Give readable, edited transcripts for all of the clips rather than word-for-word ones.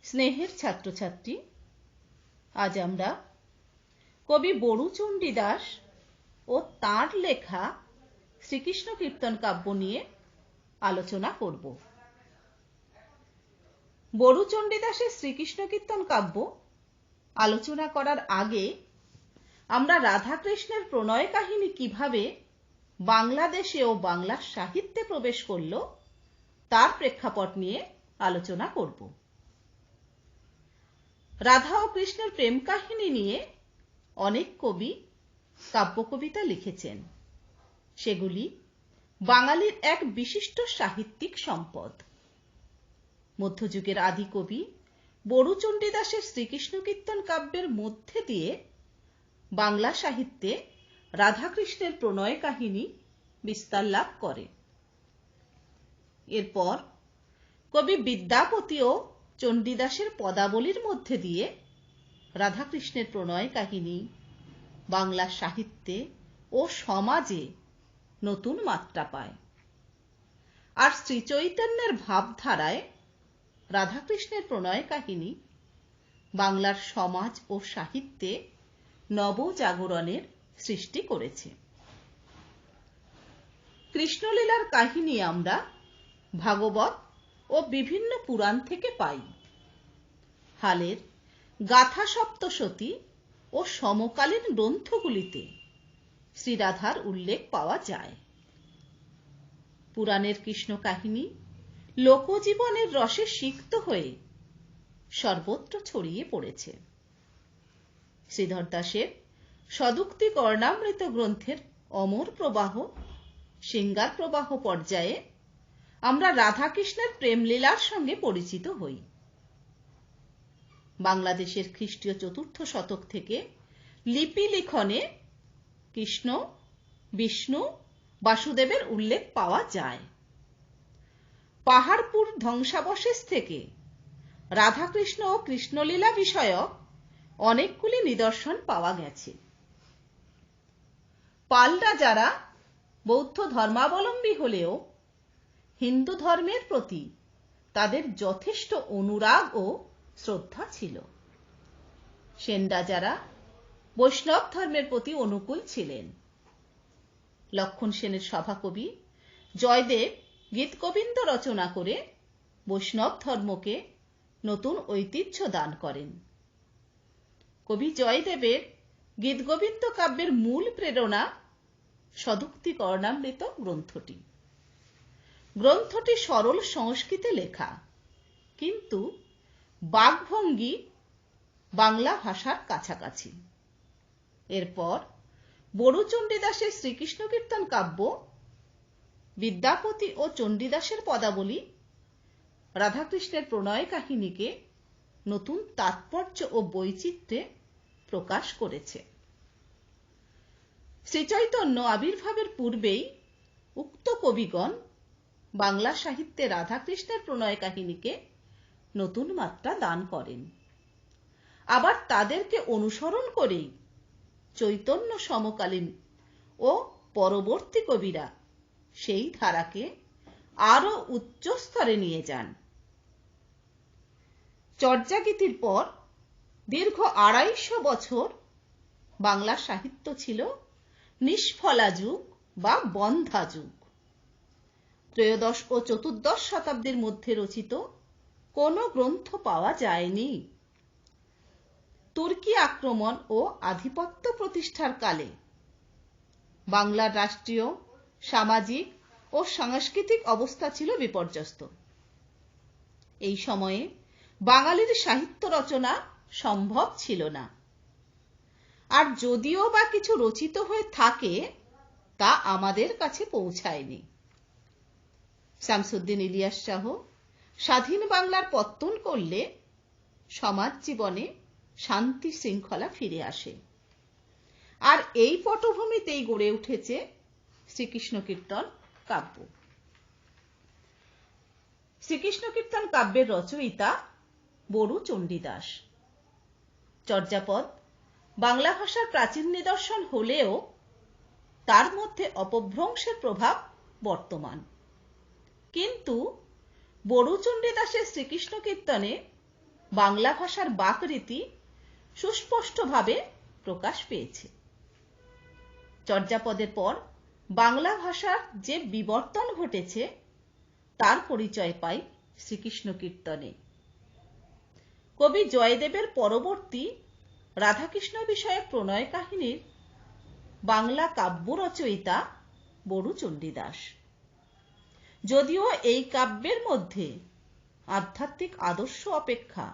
স্নেহের ছাত্রছাত্রী, আজ আমরা কবি বড়ুচণ্ডী দাস ও তাঁর লেখা শ্রীকৃষ্ণ কীর্তন কাব্য নিয়ে আলোচনা করব। বড়ুচণ্ডী দাসের শ্রীকৃষ্ণ কীর্তন কাব্য আলোচনা করার আগে আমরা রাধাকৃষ্ণের প্রণয় কাহিনী কিভাবে বাংলাদেশে ও বাংলা সাহিত্যে প্রবেশ করল তার প্রেক্ষাপট নিয়ে আলোচনা করব। রাধা ও কৃষ্ণের প্রেম কাহিনী নিয়ে অনেক কবি কাব্য কবিতা লিখেছেন। সেগুলি বাঙালির এক বিশিষ্ট সাহিত্যিক সম্পদ। মধ্যযুগের আদি কবি বড়ুচণ্ডী দাসের শ্রীকৃষ্ণ কীর্তন কাব্যের মধ্যে দিয়ে বাংলা সাহিত্যে রাধাকৃষ্ণের প্রণয় কাহিনী বিস্তার লাভ করে। এরপর কবি বিদ্যাপতি ও চণ্ডীদাসের পদাবলীর মধ্যে দিয়ে রাধাকৃষ্ণের প্রণয় কাহিনী বাংলা সাহিত্যে ও সমাজে নতুন মাত্রা পায়। আর শ্রীচৈতন্যের ভাবধারায় রাধাকৃষ্ণের প্রণয় কাহিনী বাংলার সমাজ ও সাহিত্যে নবজাগরণের সৃষ্টি করেছে। কৃষ্ণলীলার কাহিনী আমরা ভাগবত ও বিভিন্ন পুরাণ থেকে পাই। হালের গাথা সপ্তশতী ও সমকালীন গ্রন্থগুলিতে শ্রীরাধার উল্লেখ পাওয়া যায়। পুরাণের কৃষ্ণ কাহিনী লোকজীবনের রসে সিক্ত হয়ে সর্বত্র ছড়িয়ে পড়েছে। শ্রীধর দাসের সদুক্তি কর্ণামৃত গ্রন্থের অমর প্রবাহ, সিঙ্গার প্রবাহ পর্যায়ে আমরা রাধাকৃষ্ণের প্রেমলীলার সঙ্গে পরিচিত হই। বাংলাদেশের খ্রিস্টীয় চতুর্থ শতক থেকে লিপি লিখনে কৃষ্ণ, বিষ্ণু, বাসুদেবের উল্লেখ পাওয়া যায়। পাহাড়পুর ধ্বংসাবশেষ থেকে রাধাকৃষ্ণ ও কৃষ্ণলীলা বিষয়ক অনেকগুলি নিদর্শন পাওয়া গেছে। পাল রাজারা বৌদ্ধ ধর্মাবলম্বী হলেও হিন্দু ধর্মের প্রতি তাদের যথেষ্ট অনুরাগ ও শ্রদ্ধা ছিল। সেন রাজারা বৈষ্ণব ধর্মের প্রতি অনুকূল ছিলেন। লক্ষণ সেনের সভাকবি জয়দেব গীতগোবিন্দ রচনা করে বৈষ্ণব ধর্মকে নতুন ঐতিহ্য দান করেন। কবি জয়দেবের গীতগোবিন্দ কাব্যের মূল প্রেরণা সদুক্তি কর্ণামৃত গ্রন্থটি। গ্রন্থটি সরল সংস্কৃতে লেখা, কিন্তু বাকভঙ্গি বাংলা ভাষার কাছাকাছি। এরপর বড়ুচণ্ডী দাসের শ্রীকৃষ্ণ কীর্তন কাব্য বিদ্যাপতি ও চণ্ডীদাসের পদাবলী রাধাকৃষ্ণের প্রণয় কাহিনীকে নতুন তাৎপর্য ও বৈচিত্র্যে প্রকাশ করেছে। শ্রীচৈতন্য আবির্ভাবের পূর্বেই উক্ত কবিগণ বাংলা সাহিত্যে রাধাকৃষ্ণের প্রণয় কাহিনীকে নতুন মাত্রা দান করেন। আবার তাদেরকে অনুসরণ করেই চৈতন্য সমকালীন ও পরবর্তী কবিরা সেই ধারাকে আরো উচ্চ স্তরে নিয়ে যান। চর্যাগীতির পর দীর্ঘ ২৫০ বছর বাংলা সাহিত্য ছিল নিষ্ফলা যুগ বা বন্ধা যুগ। ত্রয়োদশ ও চতুর্দশ শতাব্দীর মধ্যে রচিত কোনো গ্রন্থ পাওয়া যায়নি। তুর্কি আক্রমণ ও আধিপত্য প্রতিষ্ঠার কালে বাংলার রাষ্ট্রীয়, সামাজিক ও সাংস্কৃতিক অবস্থা ছিল বিপর্যস্ত। এই সময়ে বাঙালির সাহিত্য রচনা সম্ভব ছিল না। আর যদিও বা কিছু রচিত হয়ে থাকে, তা আমাদের কাছে পৌঁছায়নি। শামসুদ্দিন ইলিয়াস শাহ স্বাধীন বাংলার পত্তন করলে সমাজ জীবনে শান্তি শৃঙ্খলা ফিরে আসে। আর এই পটভূমিতেই গড়ে উঠেছে শ্রীকৃষ্ণ কীর্তন কাব্য। শ্রীকৃষ্ণ কীর্তন কাব্যের রচয়িতা বড়ুচণ্ডী দাস। চর্যাপদ বাংলা ভাষার প্রাচীন নিদর্শন হলেও তার মধ্যে অপভ্রংশের প্রভাব বর্তমান। কিন্তু বড়ুচণ্ডী দাসের শ্রীকৃষ্ণ কীর্তনে বাংলা ভাষার বাকরীতি সুস্পষ্টভাবে প্রকাশ পেয়েছে। চর্যাপদের পর বাংলা ভাষার যে বিবর্তন ঘটেছে তার পরিচয় পাই শ্রীকৃষ্ণ কীর্তনে। কবি জয়দেবের পরবর্তী রাধাকৃষ্ণ বিষয়ক প্রণয় কাহিনীর বাংলা কাব্য রচয়িতা বড়ু চণ্ডীদাস। যদিও এই কাব্যের মধ্যে আধ্যাত্মিক আদর্শ অপেক্ষা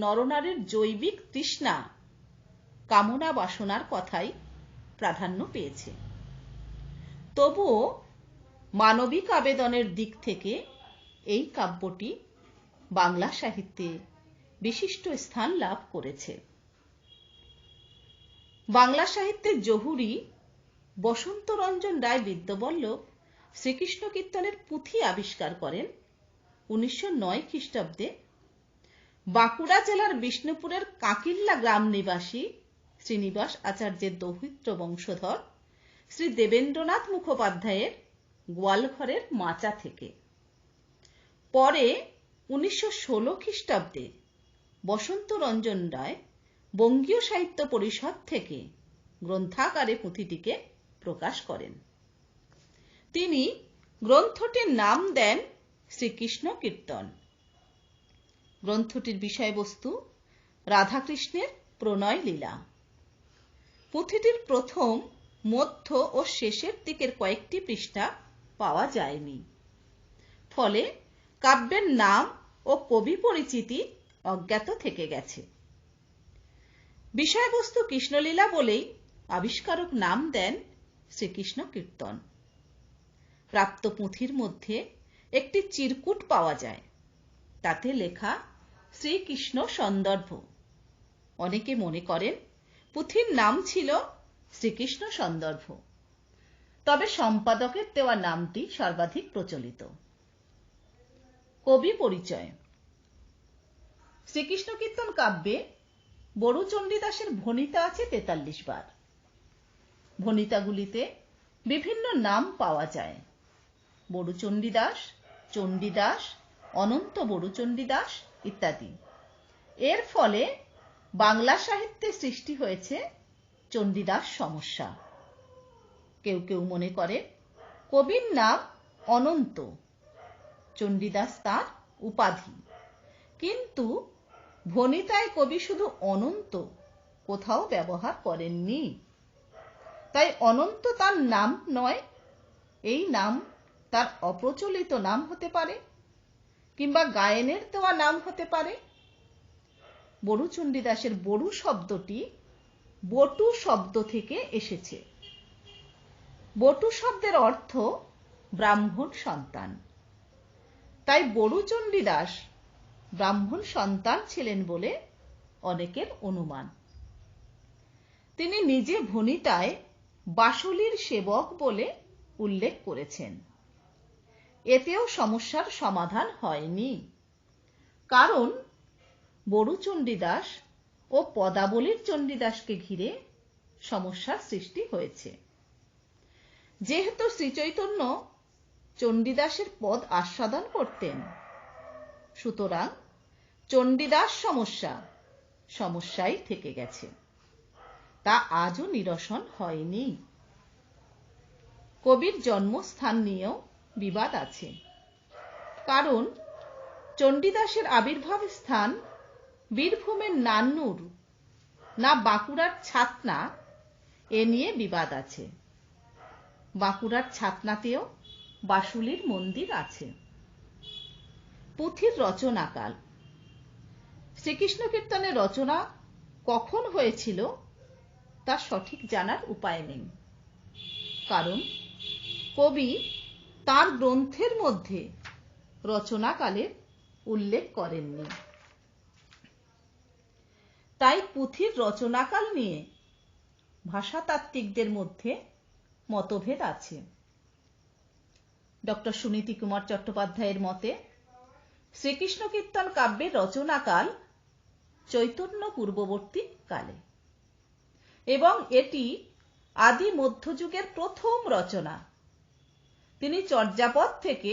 নরনারীর জৈবিক তৃষ্ণা, কামনা বাসনার কথাই প্রাধান্য পেয়েছে, তবুও মানবিক আবেদনের দিক থেকে এই কাব্যটি বাংলা সাহিত্যে বিশিষ্ট স্থান লাভ করেছে। বাংলা সাহিত্যের জহুরি বসন্তরঞ্জন রায় বিদ্যাবল্লভ শ্রীকৃষ্ণ কীর্তনের পুঁথি আবিষ্কার করেন 1909 খ্রিস্টাব্দে। বাঁকুড়া জেলার বিষ্ণুপুরের কাকিল্লা গ্রাম নিবাসী শ্রীনিবাস আচার্যের দৌহিত্র বংশধর শ্রী দেবেন্দ্রনাথ মুখোপাধ্যায়ের গোয়ালঘরের মাচা থেকে। পরে 1916 খ্রিস্টাব্দে বসন্তরঞ্জন রায় বঙ্গীয় সাহিত্য পরিষদ থেকে গ্রন্থাকারে পুঁথিটিকে প্রকাশ করেন। তিনি গ্রন্থটির নাম দেন শ্রীকৃষ্ণ কীর্তন। গ্রন্থটির বিষয়বস্তু রাধাকৃষ্ণের প্রণয় লীলা। পুঁথিটির প্রথম, মধ্য ও শেষের দিকের কয়েকটি পৃষ্ঠা পাওয়া যায়নি, ফলে কাব্যের নাম ও কবি পরিচিতি অজ্ঞাত থেকে গেছে। বিষয়বস্তু কৃষ্ণলীলা বলেই আবিষ্কারক নাম দেন শ্রীকৃষ্ণ কীর্তন। প্রাপ্ত পুঁথির মধ্যে একটি চিরকুট পাওয়া যায়, তাতে লেখা শ্রীকৃষ্ণ সন্দর্ভ। অনেকে মনে করেন পুঁথির নাম ছিল শ্রীকৃষ্ণ সন্দর্ভ, তবে সম্পাদকের দেওয়া নামটি সর্বাধিক প্রচলিত। কবি পরিচয়। শ্রীকৃষ্ণ কীর্তন কাব্যে বড়ু চণ্ডীদাসের ভণিতা আছে 43 বার। ভণিতাগুলিতে বিভিন্ন নাম পাওয়া যায়: বড়ু চণ্ডীদাস, চণ্ডীদাস, অনন্ত বড়ু চণ্ডীদাস ইত্যাদি। এর ফলে বাংলা সাহিত্যে সৃষ্টি হয়েছে চণ্ডীদাস সমস্যা। কেউ কেউ মনে করে কবির নাম অনন্ত, চণ্ডীদাস তাঁর উপাধি, কিন্তু ভণিতায় কবি শুধু অনন্ত কোথাও ব্যবহার করেননি। তাই অনন্ত তার নাম নয়, এই নাম তার অপ্রচলিত নাম হতে পারে, কিংবা গায়েনের দেওয়া নাম হতে পারে। বড়ু চণ্ডীদাসের বড়ু শব্দটি বটু শব্দ থেকে এসেছে। বটু শব্দের অর্থ ব্রাহ্মণ সন্তান, তাই বড়ু চণ্ডীদাস ব্রাহ্মণ সন্তান ছিলেন বলে অনেকের অনুমান। তিনি নিজে ভণিতায় বাসুলির সেবক বলে উল্লেখ করেছেন। এতেও সমস্যার সমাধান হয়নি, কারণ বড়ু চণ্ডীদাস ও পদাবলীর চণ্ডীদাসকে ঘিরে সমস্যার সৃষ্টি হয়েছে। যেহেতু শ্রীচৈতন্য চণ্ডীদাসের পদ আস্বাদন করতেন, সুতরাং চণ্ডীদাস সমস্যাই থেকে গেছে, তা আজও নিরসন হয়নি। কবির জন্মস্থান নিয়েও বিবাদ আছে, কারণ চণ্ডীদাসের আবির্ভাব স্থান বীরভূমের নান্নুর না বাঁকুড়ার ছাতনা, এ নিয়ে বিবাদ আছে। বাঁকুড়ার ছাতনাতেও বাসুলির মন্দির আছে। পুঁথির রচনাকাল। শ্রীকৃষ্ণ কীর্তনের রচনা কখন হয়েছিল তা সঠিক জানার উপায় নেই, কারণ কবি তার গ্রন্থের মধ্যে রচনাকালের উল্লেখ করেননি। তাই পুঁথির রচনাকাল নিয়ে ভাষাতাত্ত্বিকদের মধ্যে মতভেদ আছে। ডক্টর সুনীতি কুমার চট্টোপাধ্যায়ের মতে শ্রীকৃষ্ণ কীর্তন কাব্যের রচনাকাল চৈতন্য পূর্ববর্তী কালে, এবং এটি আদি মধ্যযুগের প্রথম রচনা। তিনি চর্যাপদ থেকে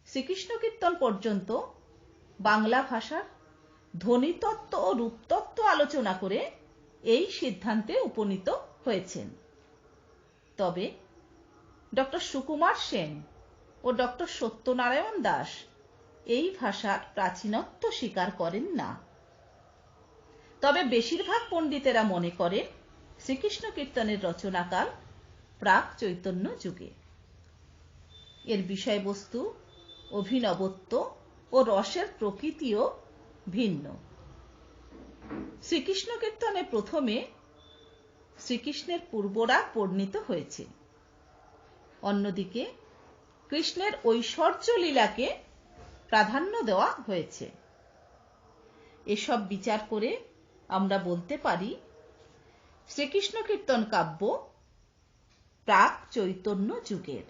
শ্রীকৃষ্ণ কীর্তন পর্যন্ত বাংলা ভাষার ধ্বনিতত্ত্ব ও রূপতত্ত্ব আলোচনা করে এই সিদ্ধান্তে উপনীত হয়েছেন। তবে ডক্টর সুকুমার সেন ও ডক্টর সত্যনারায়ণ দাস এই ভাষার প্রাচীনত্ব স্বীকার করেন না। তবে বেশিরভাগ পণ্ডিতেরা মনে করেন শ্রীকৃষ্ণ কীর্তনের রচনাকাল প্রাক চৈতন্য যুগে। এর বিষয়বস্তু, অভিনবত্ব ও রসের প্রকৃতিও ভিন্ন। শ্রীকৃষ্ণ কীর্তনে প্রথমে শ্রীকৃষ্ণের পূর্বরাগ বর্ণিত হয়েছে, অন্যদিকে কৃষ্ণের ঐশ্বর্য লীলাকে প্রাধান্য দেওয়া হয়েছে। এসব বিচার করে আমরা বলতে পারি শ্রীকৃষ্ণ কীর্তন কাব্য প্রাক চৈতন্য যুগের।